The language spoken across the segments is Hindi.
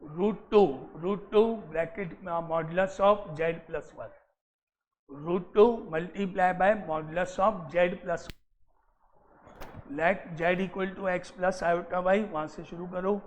Root two bracket modulus of Z plus one, root 2 multiply by modulus of Z plus, let Z equal to X plus iota Y, वहां से शुरू करो।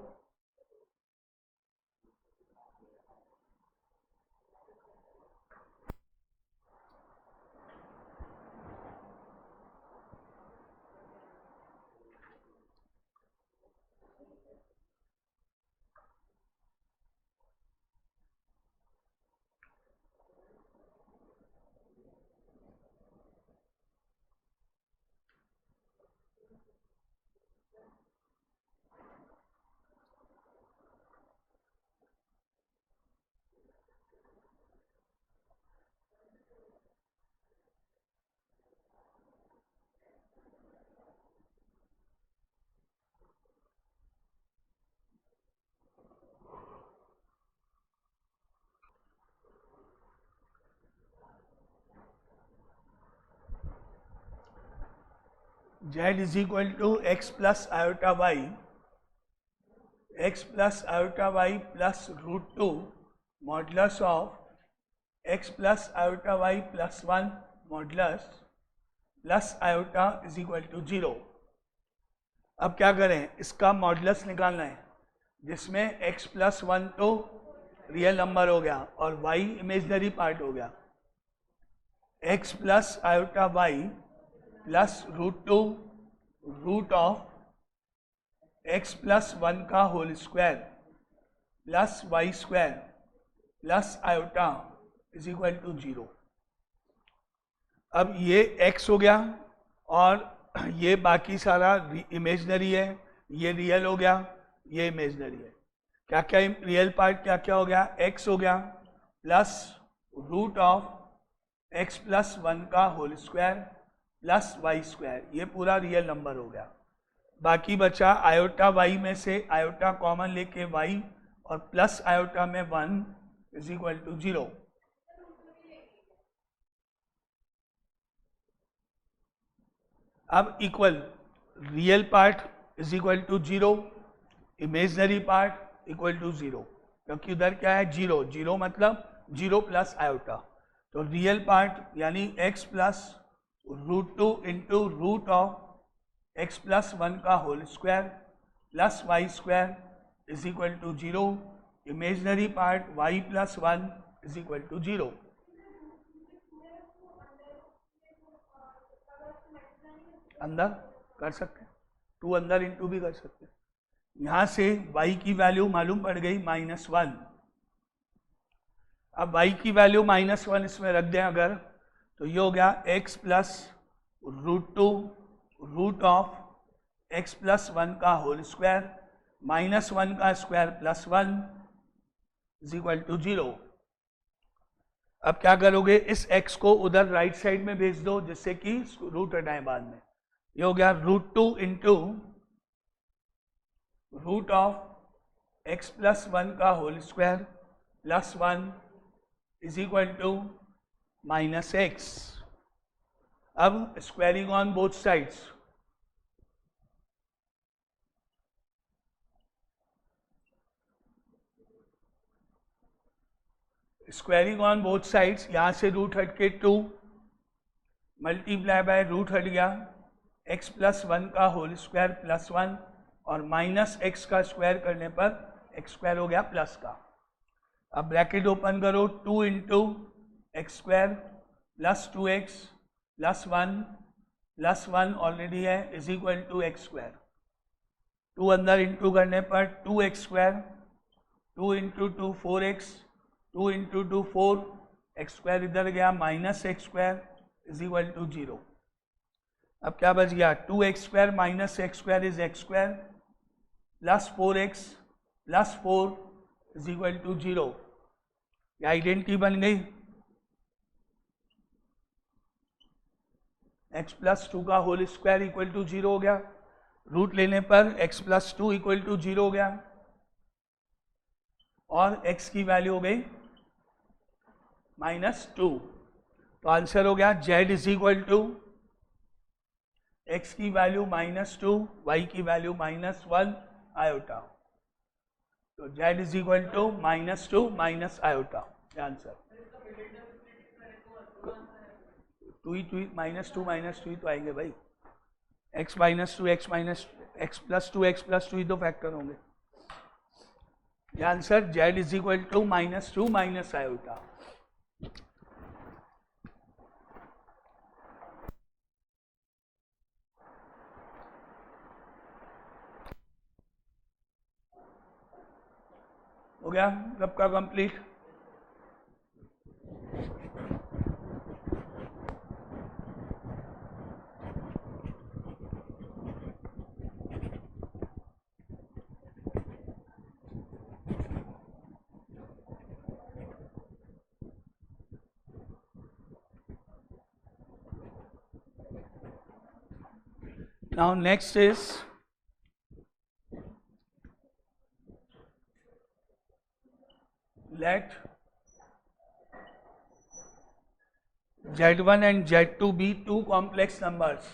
z is equal to x plus iota y, x plus iota y plus root 2 modulus of x plus iota y plus 1 modulus plus iota is equal to 0। अब क्या करें, इसका मॉडुलस निकालना है, जिसमें x प्लस 1 तो रियल नंबर हो गया और y इमेजनरी पार्ट हो गया। x plus iota y plus root 2 root of x plus 1 का whole square plus Y square plus iota is equal to 0। अब ये x हो गया और ये बाकी सारा इमेजनरी है, ये रियल हो गया, ये इमेजनरी है। क्या क्या रियल पार्ट क्या क्या हो गया, x हो गया plus root of x plus 1 का whole square plus Y square, ये पूरा रियल नंबर हो गया। बाकी बचा आयोटा वाई में से आयोटा कॉमन लेके वाई और प्लस आयोटा में 1 इज इक्वल टू 0। अब equal real part is equal to 0, imaginary part equal to 0, क्योंकि उधर क्या है 0, 0 मतलब 0 प्लस आयोटा। तो रियल पार्ट यानी x plus root 2 into root of x plus 1 का whole square plus Y square is equal to 0, imaginary part y plus 1 is equal to 0। अंदर कर सकते हैं, 2 अंदर इंटू भी कर सकते हैं। यहां से y की वैल्यू मालूम पड़ गई -1। अब y की वैल्यू -1 इसमें रख दें अगर, तो ये हो गया x plus root 2 root of x plus 1 का होल स्क्वायर -1 का square plus 1 is equal to 0। अब क्या करोगे, इस x को उधर राइट साइड में भेज दो जिससे कि रूट हटाएं बाद में। ये हो गया root 2 into root of x plus 1 का whole square plus 1 is equal to -x। अब squaring on both sides, squaring on both sides, यहां से रूट हट के 2 मल्टीप्लाई बाय रूट हट गया x प्लस 1 का होल स्क्वायर प्लस 1 और माइनस x का स्क्वायर करने पर x स्क्वायर हो गया प्लस का। अब ब्रैकेट ओपन करो, 2 into x square plus 2x plus 1 already है is equal to x square. 2 अंदर इंटू करने पर 2x square, 2 into 2 4x, 2 into 2 4, x square इधर गया -x square is equal to 0। अब क्या बच गया, 2x square minus x square is x square plus 4x plus 4 is equal to 0। ये आइडेंटिटी बन गई। x प्लस 2 का होल स्क्वायर इक्वल टू 0 हो गया, रूट लेने पर x प्लस 2 इक्वल टू 0 हो गया और x की वैल्यू हो गई -2। तो आंसर हो गया z is equal to x की वैल्यू -2, y की वैल्यू -1 आयोटा। तो z is equal to -2 minus iota, answer 2 ही -2 तो आएंगे भाई, x प्लस 2 ही तो फैक्टर होंगे। ये answer z is equal to -2 minus iota. हो गया सबका complete. Now next is let Z1 and Z2 be two complex numbers.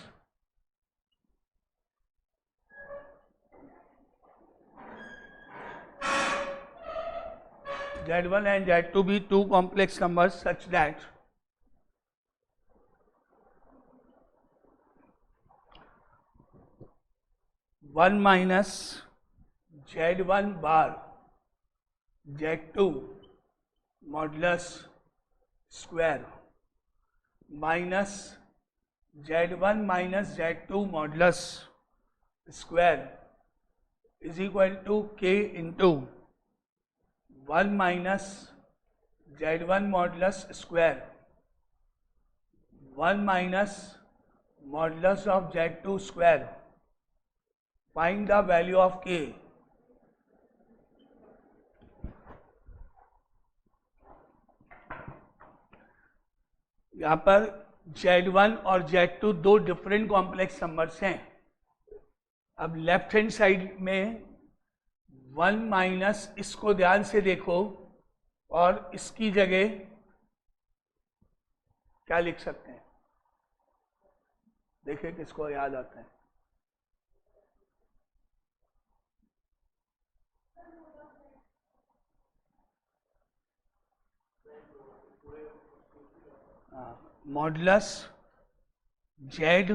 Z1 and Z2 be two complex numbers such that one minus Z1 bar Z2 modulus square minus Z1 minus Z2 modulus square is equal to K into 1 minus Z1 modulus square 1 minus modulus of Z2 square. Find the value of K. यहाँ पर Z1 और Z2 दो डिफरेंट कॉम्प्लेक्स नंबर्स हैं। अब लेफ्ट हैंड साइड में 1 माइनस, इसको ध्यान से देखो और इसकी जगह क्या लिख सकते हैं, देखिए किसको याद आता है। मॉडुलस जेड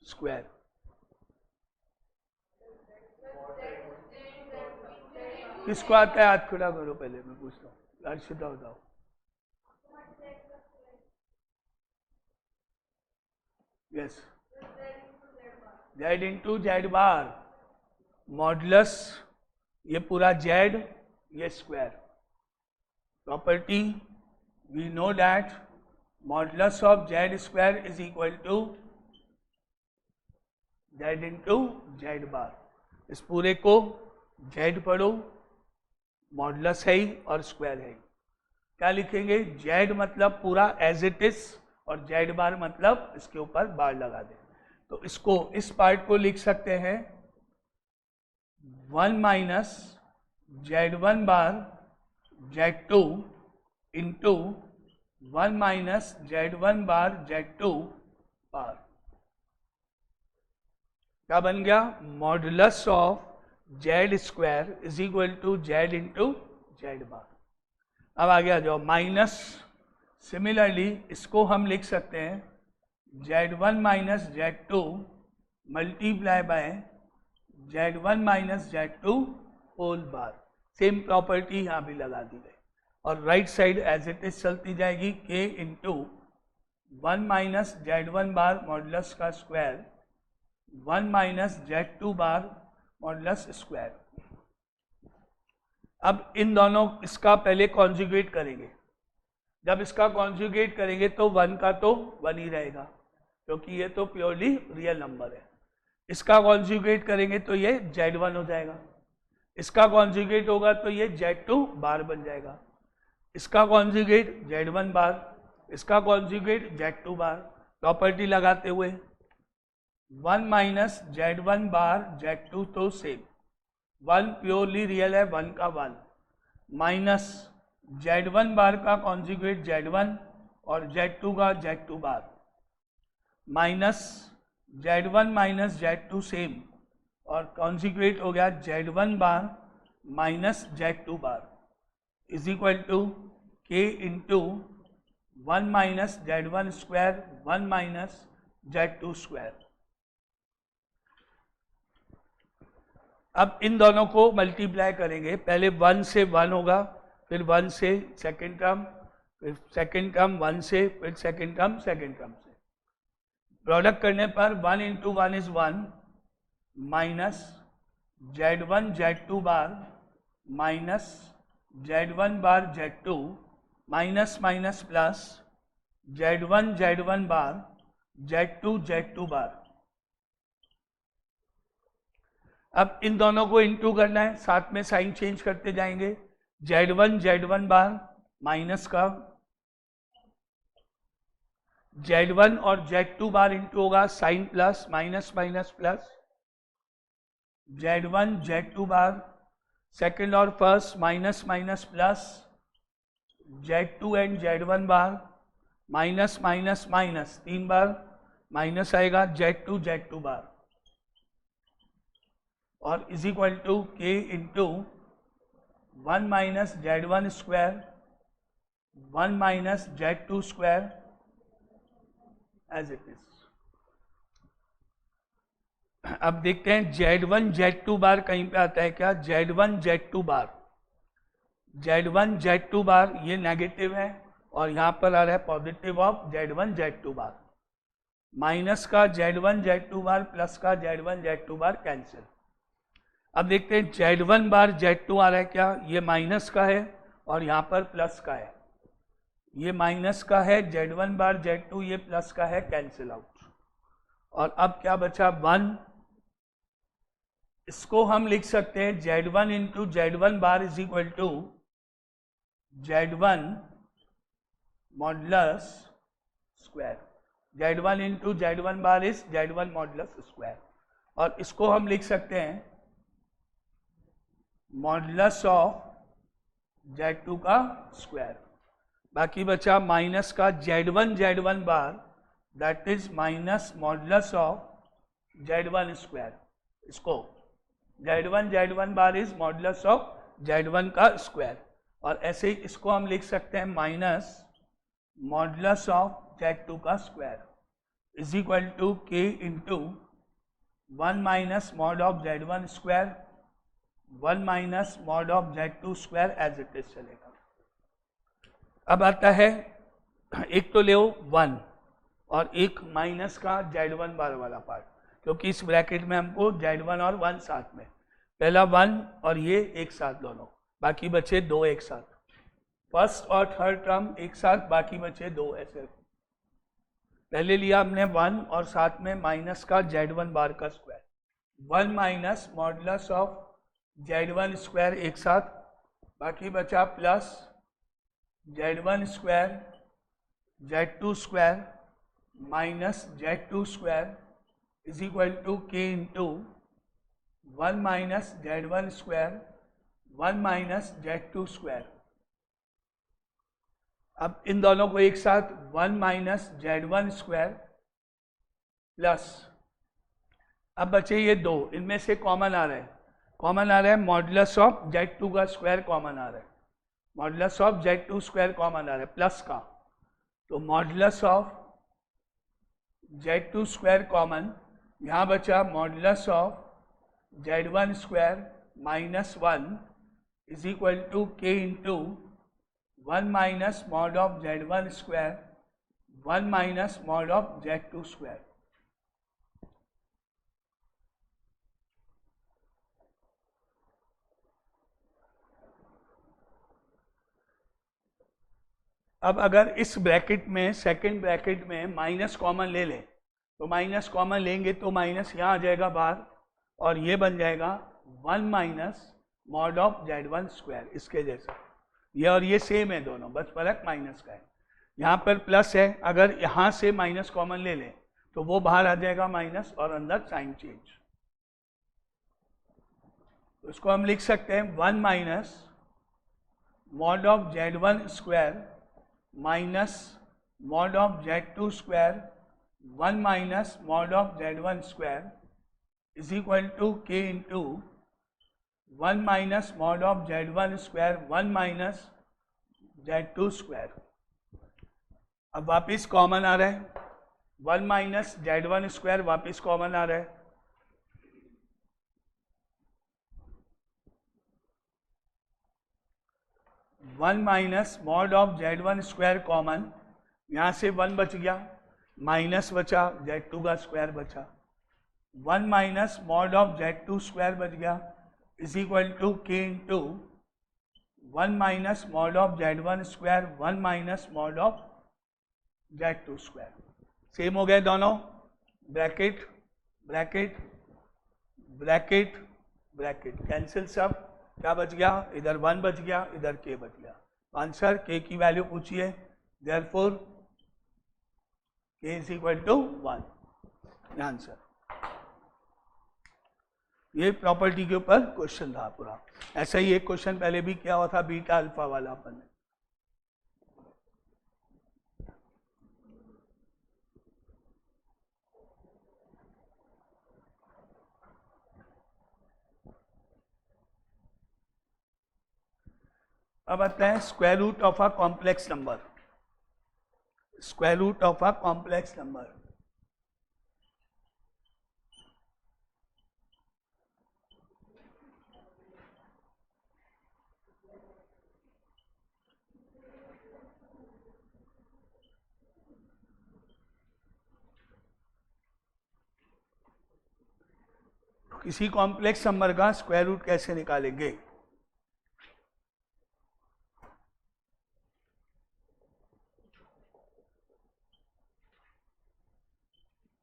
स्क्वायर, किसको आता है हाथ खड़ा करो, पहले मैं पूछता हूँ, अर्शिता बताओ। यस, जेड इंटू जेड बार, मॉडुलस ये पूरा जेड, ये square. Property we know that modulus of z square is equal to z into z bar। इस पूरे को z पढ़ो, मॉडुलस है ही और स्क्वायर है ही। क्या लिखेंगे, z मतलब पूरा एज इट इज और z बार मतलब इसके ऊपर बार लगा दे। तो इसको, इस पार्ट को लिख सकते हैं 1 minus z1 bar z2 into 1 minus Z1 bar Z2 bar. क्या बन गया, modulus of Z square is equal to Z into Z bar. अब आगे आ जाओ, माइनस, सिमिलरली इसको हम लिख सकते हैं Z1 minus Z2 multiply by Z1 minus Z2 whole bar. Same property यहाँ भी लगा दी गई और right side as it is चलती जाएगी, k into 1 minus Z1 bar modulus का square 1 minus Z2 bar modulus square. अब इन दोनों, इसका पहले कॉन्जुगेट करेंगे। जब इसका कॉन्जुगेट करेंगे तो 1 का तो 1 ही रहेगा क्योंकि ये तो प्योरली रियल नंबर है। इसका कॉन्जुगेट करेंगे तो ये Z1 हो जाएगा, इसका कॉन्जुगेट होगा तो ये Z2 बार बन जाएगा, इसका कॉन्जुगेट Z1 बार, इसका कॉन्जुगेट Z2 बार। प्रॉपर्टी लगाते हुए 1 माइनस Z1 बार Z2 तो सेम, 1 प्योरली रियल है, 1 का 1 माइनस Z1 बार का कॉन्जुगेट Z1 और Z2 का Z2 bar minus Z1 minus Z2 same और कॉन्जुगेट हो गया Z1 bar minus Z2 bar is equal to K into 1 minus Z1 square 1 minus Z2 square. अब इन दोनों को मल्टीप्लाई करेंगे, पहले 1 से 1 होगा, फिर 1 से सेकेंड टर्म, फिर सेकेंड टर्म 1 से, फिर सेकेंड टर्म सेकेंड टर्म से। प्रोडक्ट करने पर 1 into 1 is 1 minus Z1 Z2 bar minus Z1 bar Z2 minus minus plus Z1 Z1 bar Z2 Z2 बार। अब इन दोनों को इंटू करना है, साथ में साइन चेंज करते जाएंगे। Z1 Z1 बार माइनस का Z1 और Z2 बार इंटू होगा, sign plus minus minus plus Z1 Z2 bar second और first minus minus plus Z2 and Z1 bar minus minus minus, 3 bar minus आएगा Z2 Z2 बार और is equal to K into 1 minus Z1 square 1 minus Z2 square as it is. अब देखते हैं Z1 Z2 बार कहीं पे आता है क्या? Z1 Z2 बार, Z1 Z2 बार ये नेगेटिव है और यहाँ पर आ रहा है positive of Z1 Z2 bar. Minus का Z1 Z2 बार प्लस का Z1 Z2 बार कैंसिल। अब देखते हैं Z1 बार Z2 आ रहा है क्या? ये माइनस का है और यहाँ पर प्लस का है, ये माइनस का है, Z1 बार Z2 ये प्लस का है, कैंसिल आउट। और अब क्या बचा? 1। इसको हम लिख सकते हैं Z1 into Z1 bar is equal to Z1 modulus square. Z1 into Z1 bar is Z1 modulus square और इसको हम लिख सकते हैं मॉडुलस ऑफ Z2 का स्क्वायर। बाकी बचा माइनस का Z1 Z1 bar that is minus modulus of Z1 square. इसको Z1 Z1 bar is modulus of Z1 का स्क्वायर और ऐसे ही इसको हम लिख सकते हैं माइनस मॉडुलस ऑफ Z2 का square is equal to K into 1 minus mod of Z1 square 1 minus mod of Z2 square as it is चलेगा। अब आता है एक तो ले 1 और एक माइनस का Z1 बार वाला पार्ट, क्योंकि इस ब्रैकेट में हमको Z1 और 1 साथ में, पहला 1 और ये एक साथ दोनों, बाकी बचे 2 एक साथ, फर्स्ट और थर्ड टर्म एक साथ, बाकी बचे 2 ऐसे। पहले लिया हमने 1 और साथ में माइनस का Z1 बार का square, 1 minus modulus of Z1 square एक साथ, बाकी बचा plus Z1 square Z2 square minus Z2 square is equal to K into 1 minus Z1 square 1 minus Z2 square. अब इन दोनों को एक साथ 1 माइनस Z1 स्क्वायर प्लस, अब बचे ये 2, इनमें से कॉमन आ रहा है, कॉमन आ रहा है मॉडुलस ऑफ Z2 का स्क्वायर कॉमन आ रहा है, modulus of Z2 square common आ रहा है प्लस का, तो modulus of Z2 square common, यहाँ बचा modulus of Z1 square minus 1 is equal to K into 1 minus mod of Z1 square 1 minus mod of Z2 square. अब अगर इस ब्रैकेट में सेकंड ब्रैकेट में माइनस कॉमन ले लें, तो माइनस कॉमन लेंगे तो माइनस यहाँ आ जाएगा बाहर और ये बन जाएगा 1 minus mod of Z1 square, इसके जैसा। ये और ये सेम है दोनों, बस फर्क माइनस का है। यहाँ पर प्लस है, अगर यहाँ से माइनस कॉमन ले लें तो वो बाहर आ जाएगा माइनस और अंदर साइन चेंज। तो इसको हम लिख सकते हैं 1 minus mod of Z1 square minus mod of Z2 square 1 minus mod of Z1 square is equal to K into 1 minus mod of Z1 square 1 minus Z2 square. अब वापिस कॉमन आ रहा है, 1 माइनस Z1 स्क्वायर वापिस कॉमन आ रहा है, one minus mod of Z1 square common, यहाँ से 1 बच गया, माइनस बचा, Z2 का स्क्वायर बचा, 1 minus mod of Z2 square बच गया इज इक्वल टू के into 1 minus mod of Z1 square 1 minus mod of Z2 square. Same हो गए दोनों, bracket bracket bracket bracket, cancel सब, क्या बच गया, इधर 1 बच गया, इधर k बच गया। आंसर k की वैल्यू पूछिए, therefore k is equal to 1 answer. ये प्रॉपर्टी के ऊपर क्वेश्चन था पूरा। ऐसा ही एक क्वेश्चन पहले भी किया हुआ था बीटा अल्फा वाला अपन ने। अब आता है square root of a complex number. Square root of a complex number, किसी कॉम्प्लेक्स नंबर का स्क्वायर रूट कैसे निकालेंगे?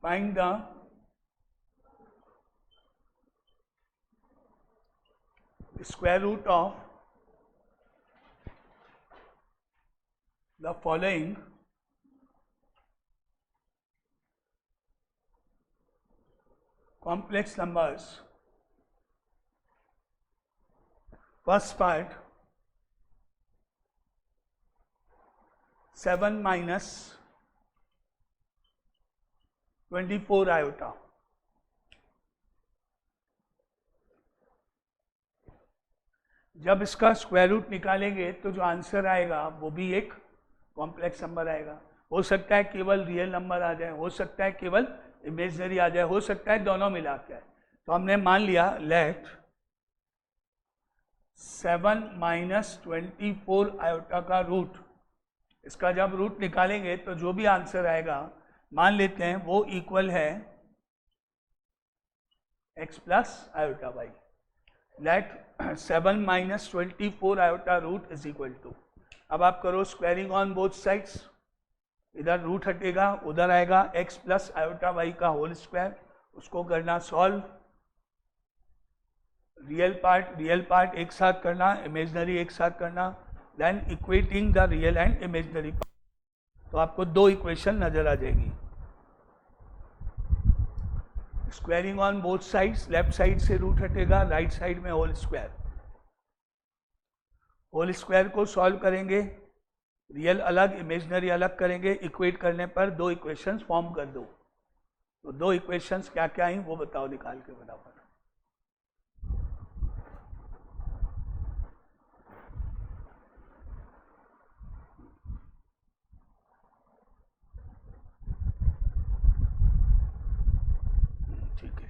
Find the square root of the following complex numbers. First part 7 minus 24 iota। जब इसका स्क्वायर रूट निकालेंगे तो जो आंसर आएगा वो भी एक कॉम्प्लेक्स नंबर आएगा। हो सकता है केवल रियल नंबर आ जाए, हो सकता है केवल इमेजनरी आ जाए, हो सकता है दोनों मिला के आए। तो हमने मान लिया लेट 7 माइनस 24 आयोटा का रूट, इसका जब रूट निकालेंगे तो जो भी आंसर आएगा मान लेते हैं वो इक्वल है x plus iota y. Let 7 minus 24 iota root is equal to, अब आप करो स्क्वायरिंग ऑन बोथ साइड्स, इधर रूट हटेगा, उधर आएगा x प्लस आयोटा वाई का होल स्क्वायर, उसको करना सॉल्व, रियल पार्ट एक साथ करना, इमेजनरी एक साथ करना, then equating the real and imaginary part, तो आपको दो इक्वेशन नजर आ जाएगी। Squaring on both sides, left side से रूट हटेगा, राइट साइड में होल स्क्वायर, होल स्क्वायर को सॉल्व करेंगे, रियल अलग इमेजनरी अलग करेंगे, इक्वेट करने पर दो इक्वेशंस फॉर्म कर दो। तो दो इक्वेशंस क्या क्या आई वो बताओ निकाल के फटाफट। ठीक है,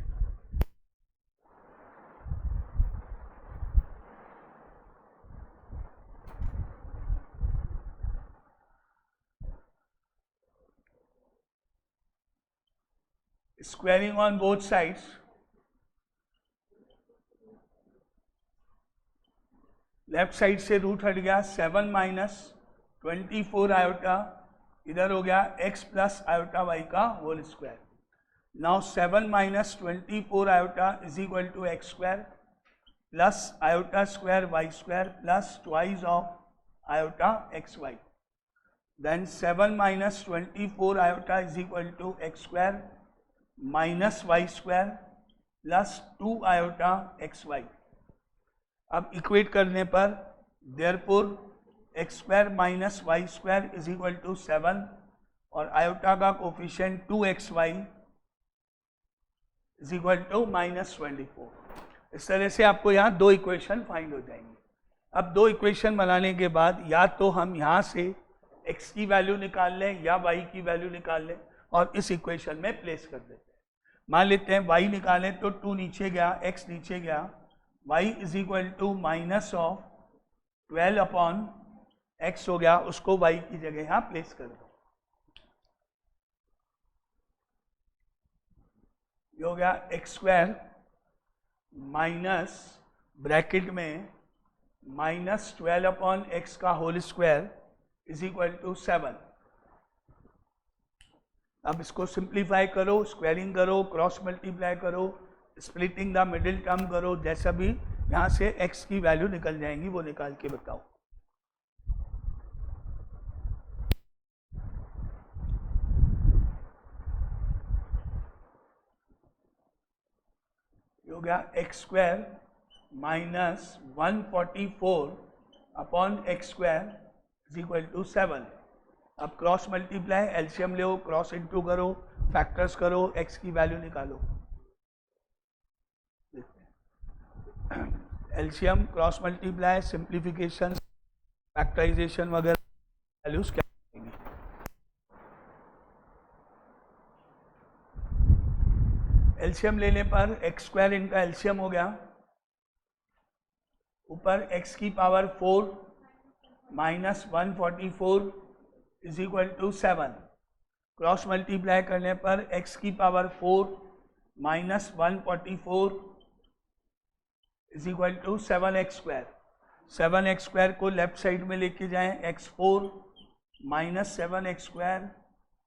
squaring on both sides, left side से रूट हट गया, 7 माइनस 24 आयोटा, इधर हो गया x प्लस आयोटा वाई का whole square. Now 7 minus 24 iota is equal to x square plus iota square y square plus twice of iota x y. Then 7 minus 24 iota is equal to x square minus y square plus 2 iota x y. अब इक्वेट करने पर therefore x square minus y square is equal to 7 और आयोटा का coefficient 2xy is equal to minus 24। इस तरह से आपको यहाँ दो इक्वेशन फाइंड हो जाएंगी। अब दो इक्वेशन बनाने के बाद या तो हम यहाँ से x की वैल्यू निकाल लें या y की वैल्यू निकाल लें और इस इक्वेशन में प्लेस कर देते हैं। मान लेते हैं y निकालें तो 2 नीचे गया, x नीचे गया, y is equal to minus of 12 upon x हो गया, उसको y की जगह यहाँ प्लेस कर दो। ये हो गया एक्स स्क्वायर माइनस ब्रैकेट में माइनस 12 अपॉन एक्स का whole square is equal to 7। अब इसको सिंप्लीफाई करो, स्क्वायरिंग करो, क्रॉस मल्टीप्लाई करो, स्प्लिटिंग द मिडिल टर्म करो, जैसा भी यहाँ से x की वैल्यू निकल जाएंगी वो निकाल के बताओ। हो गया x square minus 144 upon x square is equal to 7। अब क्रॉस मल्टीप्लाई, एलसीएम ले, क्रॉस इनटू करो, फैक्टर्स करो, एक्स की वैल्यू निकालो। LCM, cross multiply, simplification, factorization वगैरह वैल्यूज क्या आएंगी। एलसीएम लेने पर एक्स स्क्वायर इनका एलसीएम हो गया, ऊपर एक्स की power 4 minus 144 is equal to 7। Cross multiply करने पर एक्स की power 4 minus 144 is equal to 7x square. 7x square को लेफ्ट साइड में लेके जाएं, x4 minus 7x square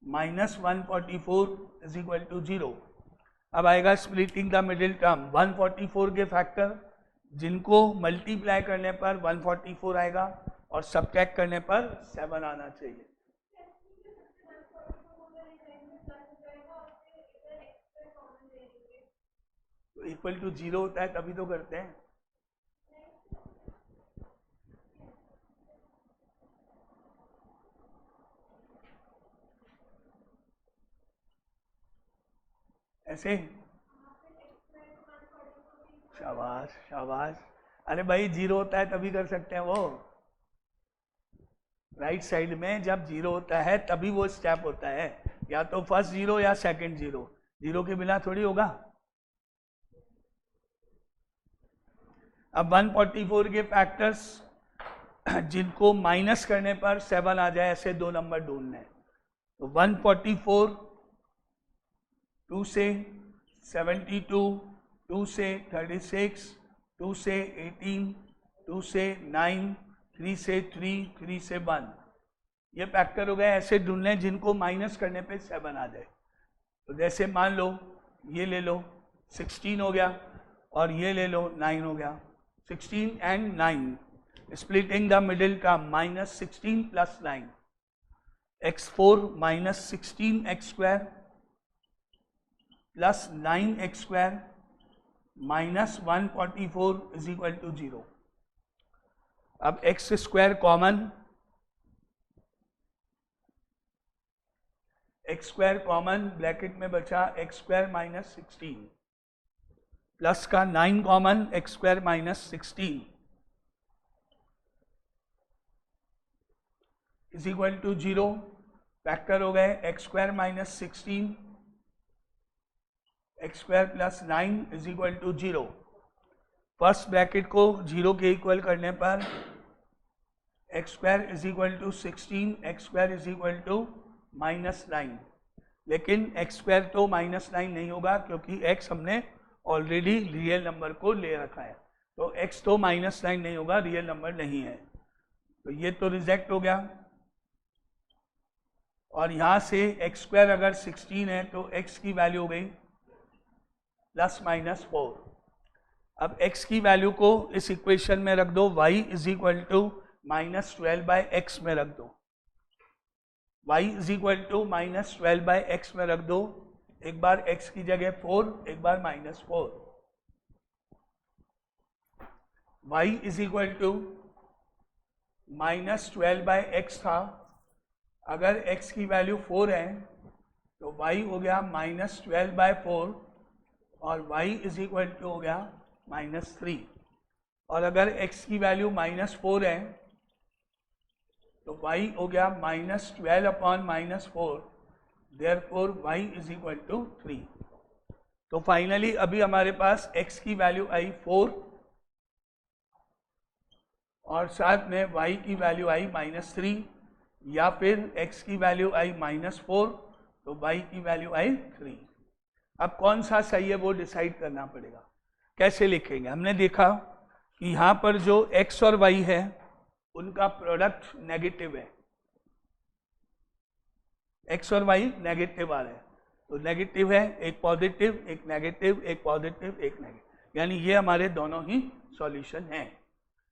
minus 144 is equal to 0। अब आएगा स्प्लिटिंग द मिडिल टर्म, 144 के फैक्टर जिनको मल्टीप्लाई करने पर 144 आएगा और सब्ट्रैक्ट करने पर 7 आना चाहिए। तो इक्वल टू 0 होता है तभी तो करते हैं। ऐसे शाबाश शाबाश। अरे भाई 0 होता है तभी कर सकते हैं वो। राइट साइड में जब 0 होता है तभी वो स्टेप होता है, या तो फर्स्ट 0 या सेकंड 0। 0 के बिना थोड़ी होगा। अब 144 के फैक्टर्स जिनको माइनस करने पर 7 आ जाए, ऐसे दो नंबर ढूंढने हैं। तो 144 2 से 72, 2 से 36, 2 से 18, 2 से 9, 3 से 3, 3 से 1। ये फैक्टर हो गए ऐसे ढूंढने जिनको माइनस करने पे 7 आ जाए। तो जैसे मान लो ये ले लो 16 हो गया और ये ले लो 9 हो गया। 16 and 9 splitting the middle term minus 16 plus 9 x4 minus 16 x square plus 9 x square minus 144 is equal to 0। अब x square common, x square common, bracket में बचा एक्स स्क्वायर माइनस 16 प्लस का 9 common, x square minus 16 is equal to 0। Factor हो गए x square minus 16 x square plus 9 is equal to 0। First bracket को 0 के इक्वल करने पर x square is equal to 16 x square is equal to minus 9। लेकिन एक्स स्क्वायर तो माइनस 9 नहीं होगा क्योंकि एक्स हमने ऑलरेडी रियल नंबर को ले रखा है। तो एक्स तो माइनस 9 नहीं होगा, रियल नंबर नहीं है। तो ये तो रिजेक्ट हो गया। और यहाँ से एक्स स्क्वायर अगर 16 है तो एक्स की वैल्यू हो गई प्लस माइनस 4। अब x की वैल्यू को इस इक्वेशन में रख दो, y is equal to minus 12 by x में रख दो। y is equal to minus 12 by x में रख दो। एक बार x की जगह 4, एक बार minus 4। y is equal to minus 12 by x था। अगर x की वैल्यू 4 है तो y हो गया माइनस 12 बाई 4 और y इज इक्वल टू हो गया -3, और अगर x की वैल्यू -4 है तो y हो गया -12 upon -4, therefore y is equal to 3। तो फाइनली अभी हमारे पास x की वैल्यू आई 4 और साथ में y की वैल्यू आई -3, या फिर x की वैल्यू आई -4 तो y की वैल्यू आई 3। अब कौन सा सही है वो डिसाइड करना पड़ेगा। कैसे लिखेंगे? हमने देखा कि यहाँ पर जो x और y है उनका प्रोडक्ट नेगेटिव है, x और y नेगेटिव आ रहे हैं, तो नेगेटिव है, एक पॉजिटिव, एक नेगेटिव, एक पॉजिटिव, एक नेगेटिव, यानी ये हमारे दोनों ही सॉल्यूशन हैं।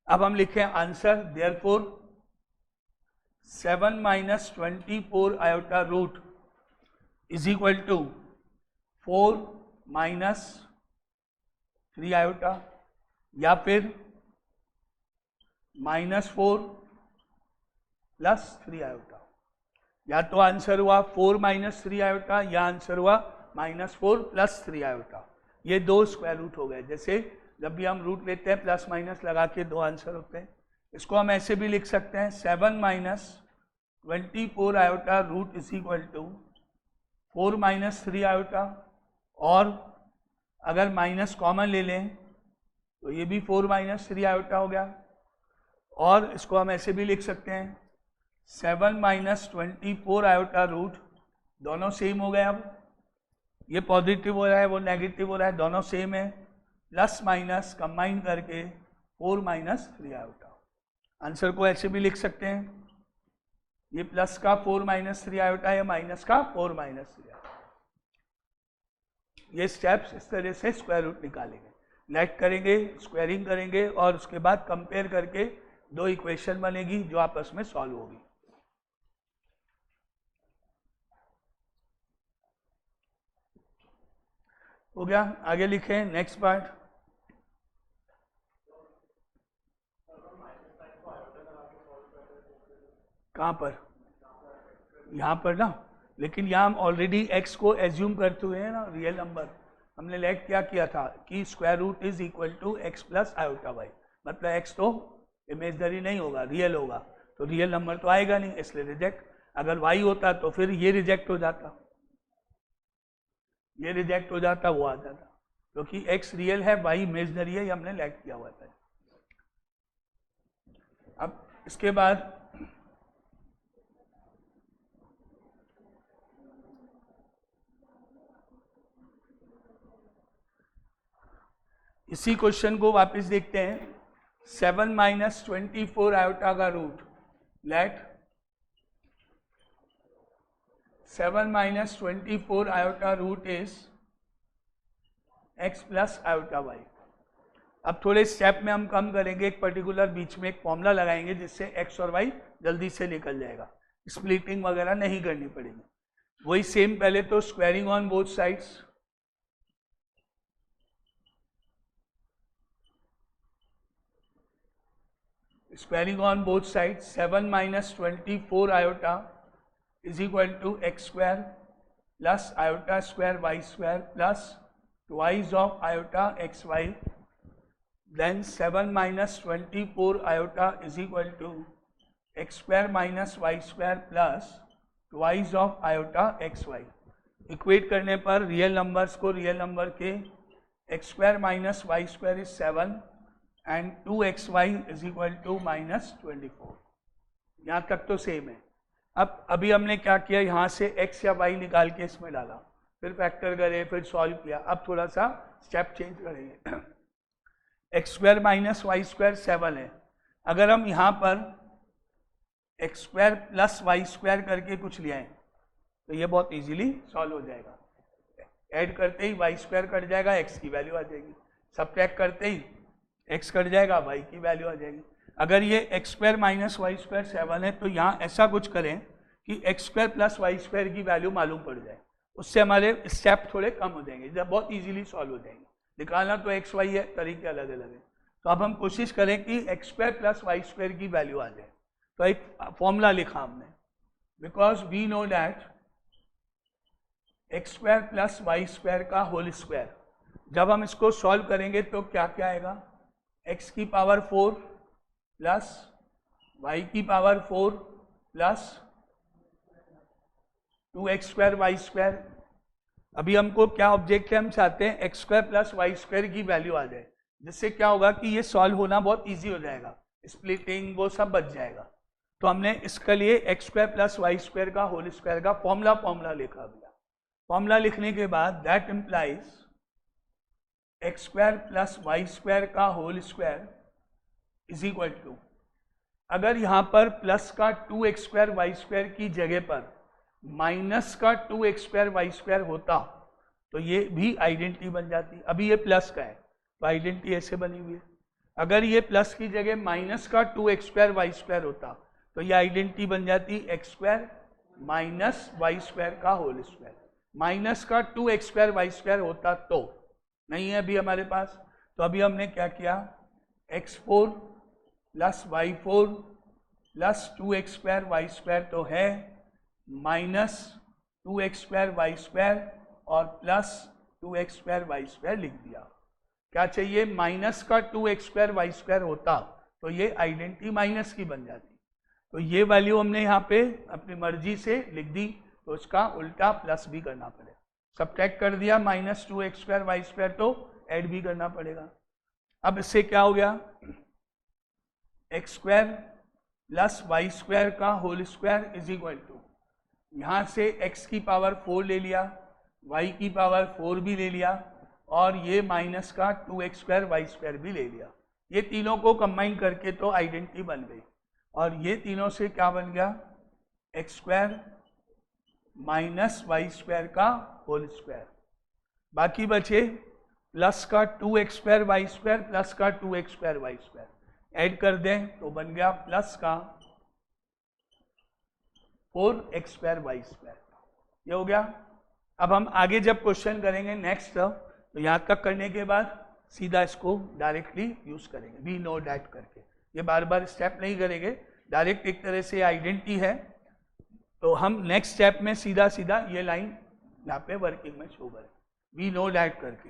अब हम लिखें answer, therefore 7 - 24 iota root is equal to 4 - 3 iota, या फिर -4 + 3 आयोटा। या तो आंसर हुआ 4 - 3 आयोटा, या आंसर हुआ -4 + 3 आयोटा। ये दो स्क्वायर रूट हो गए। जैसे जब भी हम रूट लेते हैं प्लस माइनस लगा के दो आंसर होते हैं। इसको हम ऐसे भी लिख सकते हैं 7 - 24 iota root is equal to 4 - 3 iota, और अगर माइनस कॉमन ले लें तो ये भी 4 - 3 आयोटा हो गया। और इसको हम ऐसे भी लिख सकते हैं 7 - 24 आयोटा रूट, दोनों सेम हो गए। अब ये पॉजिटिव हो रहा है, वो नेगेटिव हो रहा है, दोनों सेम है, प्लस माइनस कंबाइन करके 4 - 3 आयोटा। आंसर को ऐसे भी लिख सकते हैं, ये प्लस का 4 - 3 आयोटा या माइनस का 4 - 3 आयोटा। ये स्टेप्स इस तरह से स्क्वायर रूट निकालेंगे, लेट करेंगे, स्क्वायरिंग करेंगे, और उसके बाद कंपेयर करके दो इक्वेशन बनेगी जो आपस में सॉल्व होगी। हो गया? आगे लिखें नेक्स्ट पार्ट। कहाँ पर? यहाँ पर ना, लेकिन यहाँ हम ऑलरेडी x को एज्यूम करते हुए हैं ना, रियल नंबर। हमने लेट क्या किया था कि square root is equal to x + iota y, मतलब x तो इमेजनरी नहीं होगा, रियल होगा, तो रियल नंबर तो आएगा नहीं, इसलिए रिजेक्ट। अगर y होता तो फिर ये रिजेक्ट हो जाता, ये रिजेक्ट हो जाता, वो आ जाता, क्योंकि x रियल है, y इमेजनरी है, ये हमने लेट किया हुआ था। अब इसके बाद इसी क्वेश्चन को वापस देखते हैं। 7 - 24 आयोटा का root, let 7 - 24 iota root is x + iota y। अब थोड़े स्टेप में हम कम करेंगे, एक पर्टिकुलर बीच में एक फॉर्मूला लगाएंगे जिससे x और y जल्दी से निकल जाएगा, स्प्लिटिंग वगैरह नहीं करनी पड़ेगी। वही सेम, पहले तो squaring on both sides, squaring on both sides, 7 - 24 iota is equal to x square plus iota square y square plus twice of iota xy. Then 7 - 24 iota is equal to x square minus y square plus twice of iota xy. Equate करने पर रियल नंबर्स को रियल नंबर के x square minus y square is 7 and 2xy is equal to -24। यहाँ तक तो सेम है। अब अभी हमने क्या किया, यहाँ से x या y निकाल के इसमें डाला, फिर फैक्टर करे, फिर सॉल्व किया। अब थोड़ा सा स्टेप चेंज करेंगे। x square minus y square 7 है, अगर हम यहाँ पर x square plus Y square करके कुछ ले आए तो ये बहुत इजीली सॉल्व हो जाएगा। ऐड करते ही y स्क्वायर कट जाएगा, x की वैल्यू आ जाएगी, सब्ट्रैक्ट करते ही x कट जाएगा, y की वैल्यू आ जाएगी। अगर ये x square minus y square 7 है तो यहाँ ऐसा कुछ करें कि x square plus Y square की वैल्यू मालूम पड़ जाए, उससे हमारे स्टेप थोड़े कम हो जाएंगे, जब बहुत इजीली सॉल्व हो जाएंगे। निकालना तो x y है, तरीके अलग अलग है, तो अब हम कोशिश करें कि x square plus Y square की वैल्यू आ जाए। तो एक फॉर्मूला लिखा हमने, because we know that x square plus Y square का होल स्क्वायर जब हम इसको सॉल्व करेंगे तो क्या क्या आएगा, x की पावर 4 प्लस y की पावर 4 प्लस 2x² y²। अभी हमको क्या ऑब्जेक्ट है, हम चाहते हैं x² प्लस y² की वैल्यू आ जाए, जिससे क्या होगा कि ये सॉल्व होना बहुत इजी हो जाएगा, स्प्लिटिंग वो सब बच जाएगा। तो हमने इसके लिए x² प्लस y² का होल स्क्वायर का फॉर्मूला लिखा भैया। फॉर्मूला लिखने के बाद that implies x² plus y² का whole square is equal to, अगर यहाँ पर प्लस का 2x² y² की जगह पर माइनस का 2x² y² होता तो ये भी आइडेंटिटी बन जाती। अभी ये प्लस का है तो आइडेंटिटी ऐसे बनी हुई है। अगर ये प्लस की जगह माइनस का 2x² y² होता तो ये आइडेंटिटी बन जाती x² माइनस y² का होल स्क्वायर। माइनस का 2x² y² होता तो नहीं है अभी हमारे पास, तो अभी हमने क्या किया, x4 plus y4 plus 2x² y² तो है, माइनस 2x² y² और प्लस 2x² y² लिख दिया। क्या चाहिए, माइनस का 2x² y² होता तो ये आइडेंटिटी माइनस की बन जाती। तो ये वैल्यू हमने यहाँ पे अपनी मर्जी से लिख दी, तो इसका उल्टा प्लस भी करना पड़ेगा। सब्ट्रैक्ट कर दिया माइनस 2x² y² तो ऐड भी करना पड़ेगा। अब इससे क्या हो गया, x² प्लस y² का whole square is equal to, यहाँ से x की पावर 4 ले लिया, y की पावर 4 भी ले लिया और ये माइनस का 2x² y² भी ले लिया। ये तीनों को कंबाइन करके तो आइडेंटिटी बन गई और ये तीनों से क्या बन गया, x² माइनस y² का होल स्क्वायर। बाकी बचे प्लस का 2x² y² प्लस का 2x² y², ऐड कर दें तो बन गया प्लस का 4x² y²। ये हो गया। अब हम आगे जब क्वेश्चन करेंगे नेक्स्ट तो यहाँ तक करने के बाद सीधा इसको डायरेक्टली यूज करेंगे, वी नो डैट करके। ये बार बार स्टेप नहीं करेंगे, डायरेक्ट एक तरह से आइडेंटिटी है तो हम नेक्स्ट स्टेप में सीधा सीधा ये लाइन यहाँ पे वर्किंग में शो करें, वी नो डैट करके।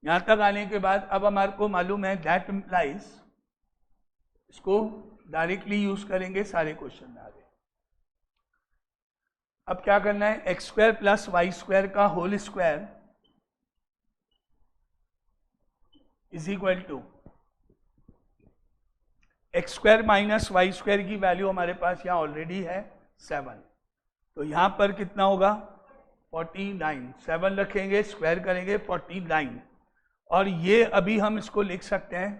यहाँ तक आने के बाद अब हमारे को मालूम है दैट इम्प्लाइज, इसको डायरेक्टली यूज करेंगे सारे क्वेश्चन में आगे। अब क्या करना है, x² प्लस y² का whole square is equal to x² minus y² की वैल्यू हमारे पास यहाँ ऑलरेडी है 7, तो यहाँ पर कितना होगा 49, 7 रखेंगे स्क्वायर करेंगे 49, और ये अभी हम इसको लिख सकते हैं,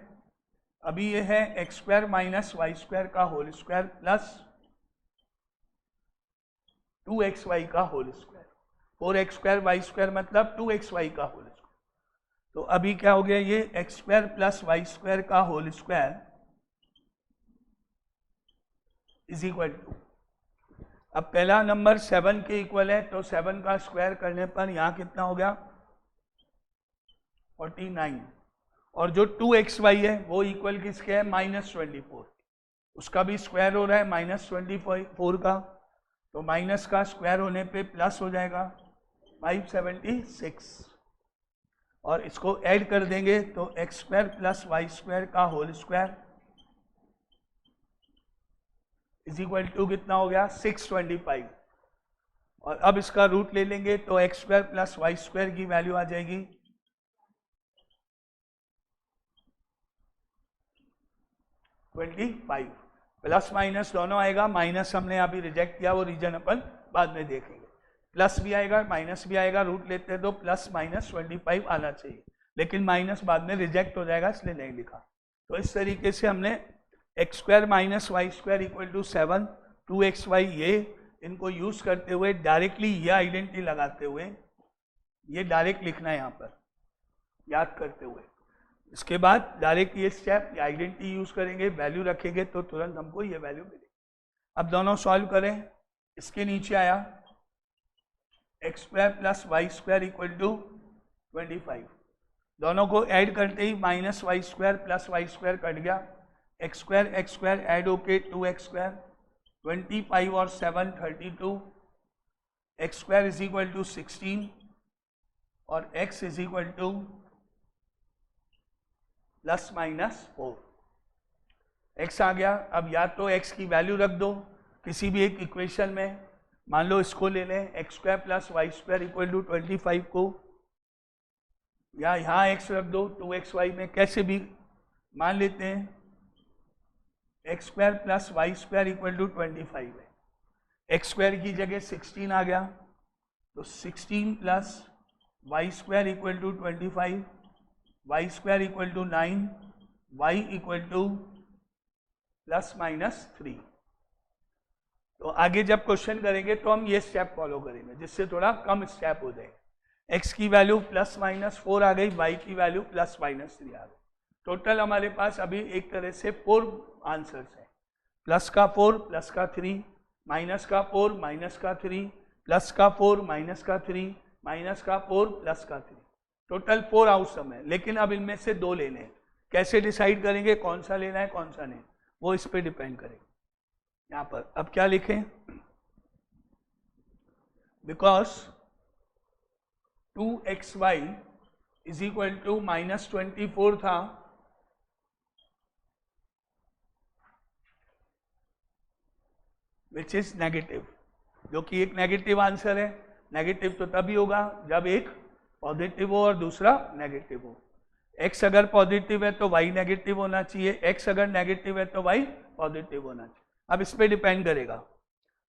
अभी ये है x² माइनस y² का होल स्क्वायर प्लस 2xy का होल स्क्वायर, 4x² y² मतलब 2xy का होल स्क्वायर। तो अभी क्या हो गया, ये x² प्लस y² का whole square is equal to, अब पहला नंबर 7 के इक्वल है तो 7 का स्क्वायर करने पर यहाँ कितना हो गया 49, और जो 2xy है वो इक्वल किसके है -24, उसका भी स्क्वायर हो रहा है -24 का, तो माइनस का स्क्वायर होने पे प्लस हो जाएगा 576, और इसको ऐड कर देंगे तो x² प्लस y² का whole square is equal to कितना हो गया 625, और अब इसका रूट ले लेंगे तो x² प्लस y² की वैल्यू आ जाएगी 25, प्लस माइनस दोनों आएगा, माइनस हमने अभी रिजेक्ट किया, वो रीजन अपन बाद में देखेंगे, प्लस भी आएगा माइनस भी आएगा, रूट लेते हैं तो प्लस माइनस 25 आना चाहिए, लेकिन माइनस बाद में रिजेक्ट हो जाएगा इसलिए नहीं लिखा। तो इस तरीके से हमने x² minus y² equal to 7, 2xy ये इनको यूज करते हुए डायरेक्टली ये आइडेंटिटी लगाते हुए ये डायरेक्ट लिखना है यहाँ पर याद करते हुए। इसके बाद डायरेक्ट ये स्टेप आइडेंटिटी यूज करेंगे, वैल्यू रखेंगे तो तुरंत हमको ये वैल्यू मिलेगी। अब दोनों सॉल्व करें, इसके नीचे आया x² plus y² equal to 25, दोनों को ऐड करते ही minus y² plus y² cut गया, x² ऐड होके 2x², 25 और 7 32, x² इज इक्वल टू 16 और x is equal to plus minus 4। x आ गया। अब या तो x की वैल्यू रख दो किसी भी एक इक्वेशन में, मान लो इसको ले लें x square plus Y square equal to 25 को, या यहाँ x रख दो 2xy में, कैसे भी मान लेते हैं x square plus Y square equal to 25 है। एक्स स्क्वायर की जगह 16 आ गया, तो 16 plus Y square equal to 25, y square equal to 9, y equal to plus minus 3। तो आगे जब क्वेश्चन करेंगे तो हम ये स्टेप फॉलो करेंगे जिससे थोड़ा कम स्टेप हो जाए। x की वैल्यू प्लस माइनस 4 आ गई, y की वैल्यू प्लस माइनस 3 आ गई। टोटल हमारे पास अभी एक तरह से 4 आंसर्स हैं, प्लस का 4, प्लस का 3, माइनस का 4, माइनस का 3, प्लस का 4, माइनस का 3, माइनस का 4, प्लस का 3। टोटल 4 आउटकम है, लेकिन अब इनमें से 2 लेने हैं। कैसे डिसाइड करेंगे कौन सा लेना है कौन सा नहीं, वो इस पर डिपेंड करेगा। यहाँ पर अब क्या लिखें, because 2xy is equal to minus 24 था, विच इज नेगेटिव, जो कि एक नेगेटिव आंसर है। नेगेटिव तो तभी होगा जब एक पॉजिटिव हो और दूसरा नेगेटिव हो। x अगर पॉजिटिव है तो y नेगेटिव होना चाहिए, x अगर नेगेटिव है तो y पॉजिटिव होना चाहिए। अब इस पर डिपेंड करेगा।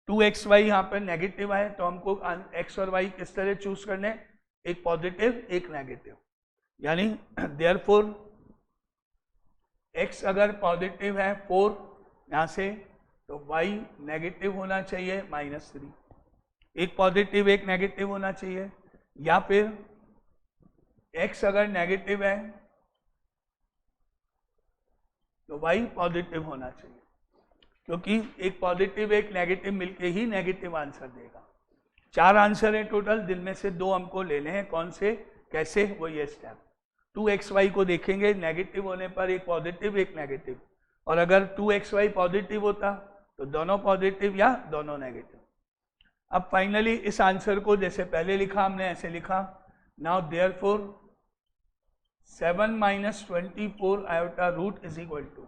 2xy यहाँ पर नेगेटिव है तो हमको x और y किस तरह चूज करने, एक पॉजिटिव एक नेगेटिव, यानी देयरफॉर x अगर पॉजिटिव है 4 यहाँ से, तो y नेगेटिव होना चाहिए -3। एक पॉजिटिव एक नेगेटिव होना चाहिए, या फिर x अगर नेगेटिव है तो y पॉजिटिव होना चाहिए, क्योंकि एक पॉजिटिव एक नेगेटिव मिलके ही नेगेटिव आंसर देगा। 4 आंसर है टोटल, जिनमें से 2 हमको लेने हैं। कौन से, कैसे, वो ये स्टेप। 2xy को देखेंगे, नेगेटिव होने पर एक पॉजिटिव एक नेगेटिव, और अगर 2xy पॉजिटिव होता तो दोनों पॉजिटिव या दोनों नेगेटिव। अब फाइनली इस आंसर को जैसे पहले लिखा हमने ऐसे लिखा। Now therefore 7 minus 24 iota root is equal to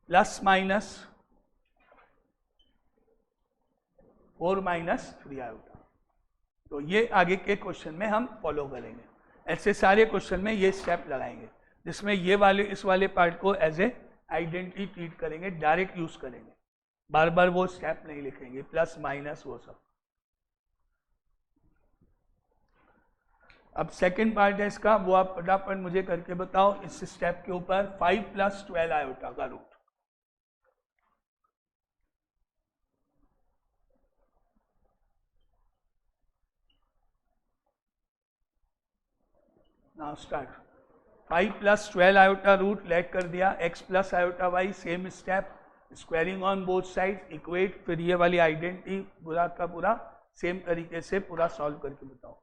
plus minus 4 minus 3 iota. तो ये आगे के क्वेश्चन में हम फॉलो करेंगे। ऐसे सारे क्वेश्चन में ये स्टेप लगाएंगे, जिसमें ये वाले इस वाले पार्ट को एज ए आइडेंटिटी ट्रीट करेंगे, डायरेक्ट यूज करेंगे, बार बार वो स्टेप नहीं लिखेंगे, प्लस माइनस वो सब। अब सेकंड पार्ट है इसका, वो आप फटाफट मुझे करके बताओ। इस स्टेप के ऊपर 5 प्लस 12 आयोटा का रूट। Now start. 5 plus 12 iota root let कर दिया, x plus iota y, same step, squaring on both side, equate, फिर ये वाली आइडेंटिटी पूरा का पूरा सेम तरीके से पूरा सॉल्व करके बताओ।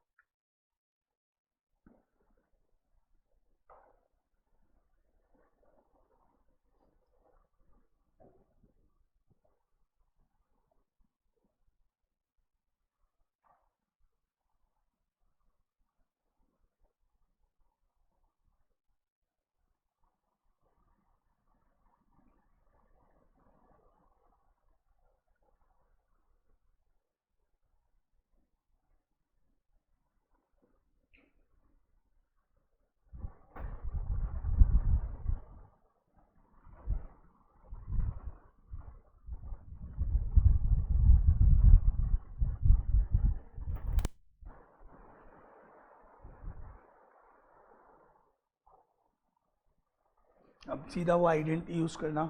अब सीधा वो आइडेंटिटी यूज करना।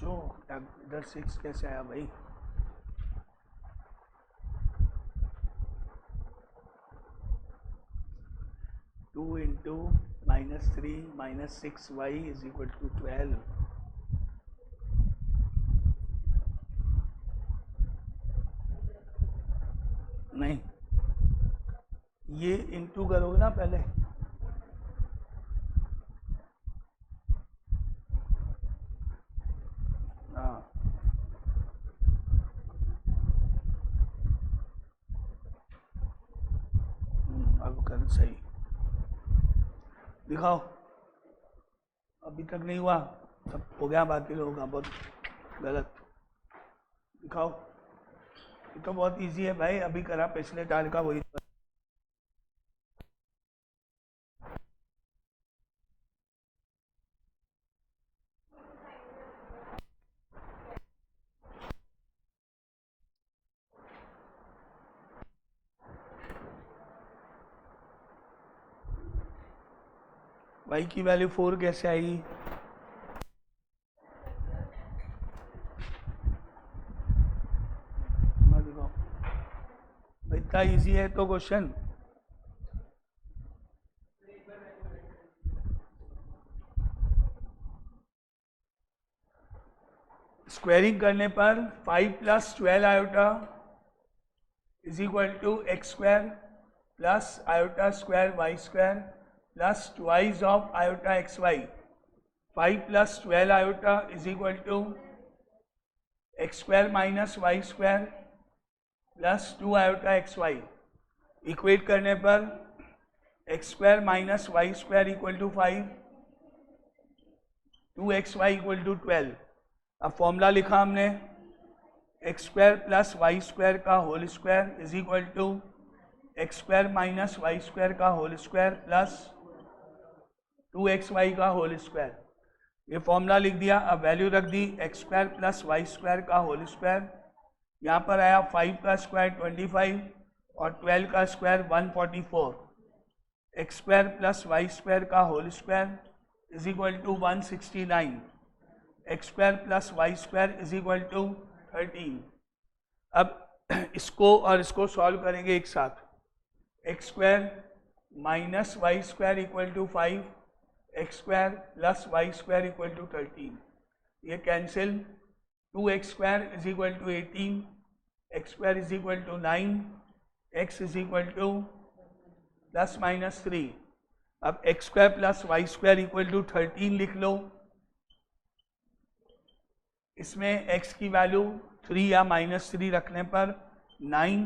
जो इधर 6 कैसे आया भाई? Two into -3 -6y is equal to 12। नहीं, ये इंटू करोगे ना पहले, हाँ अब कर सही दिखाओ। अभी तक नहीं हुआ, सब हो गया, बाकी लोगों का बहुत गलत। दिखाओ, ये तो बहुत इजी है भाई, अभी करा पिछले टाल का वही। y की वैल्यू 4 कैसे आएगी? दिखाओ भाई, इतना इजी है तो क्वेश्चन। स्क्वायरिंग करने पर 5 + 12 आयोटा is equal to x² plus iota square y square plus twice of iota xy। 5 + 12 आयोटा is equal to x² - y² plus 2 iota xy। Equate करने पर x² - y² equal to 5, 2xy equal to 12। अब फॉर्मूला लिखा हमने, x² + y² का whole square is equal to x² - y² का होल स्क्वायर प्लस 2xy का होल स्क्वायर। ये फॉर्मूला लिख दिया। अब वैल्यू रख दी, x² + y² का होल स्क्वायर, यहाँ पर आया 5 का स्क्वायर 25 और 12 का स्क्वायर 144। x² + y² का whole square is equal to 169, x² + y² is equal to 13। अब इसको और इसको सॉल्व करेंगे एक साथ। x² - y² equal to 5, x² + y² equal to 13। ये cancel, 2x² is equal to 18, x² is equal to 9, x is equal to ±3। अब x² + y² इक्वल टू 13 लिख लो। इसमें x की वैल्यू 3 या -3 रखने पर 9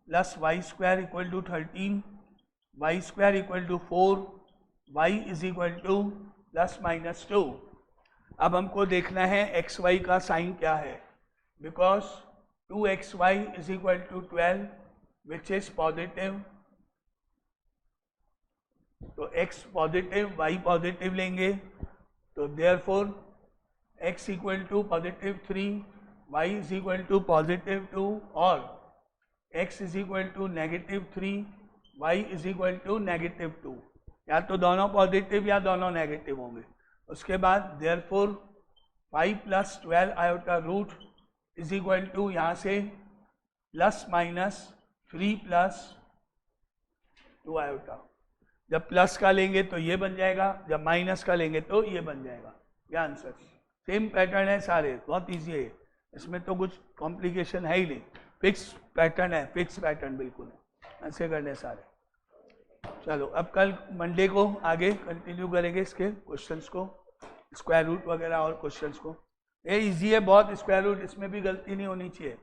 + y² equal to 13, y² equal to 4, y is equal to ±2। अब हमको देखना है xy का साइन क्या है, because 2xy is equal to 12 which is positive. तो x पॉजिटिव, y पॉजिटिव लेंगे, तो therefore x equal to +3, y is equal to +2 और x is equal to -3, y is equal to -2। या तो दोनों पॉजिटिव या दोनों नेगेटिव होंगे। उसके बाद therefore 5 + 12 iota root is equal to यहाँ से ±3 + 2 आयोटा। जब प्लस का लेंगे तो ये बन जाएगा, जब माइनस का लेंगे तो ये बन जाएगा। ये आंसर सेम पैटर्न है सारे, बहुत इजी है, इसमें तो कुछ कॉम्प्लिकेशन है ही नहीं, फिक्स पैटर्न है, फिक्स पैटर्न बिल्कुल ऐसे करने सारे। चलो अब कल मंडे को आगे कंटिन्यू करेंगे इसके क्वेश्चंस को, स्क्वायर रूट वगैरह और क्वेश्चंस को। ये इजी है बहुत, स्क्वायर रूट इसमें भी गलती नहीं होनी चाहिए।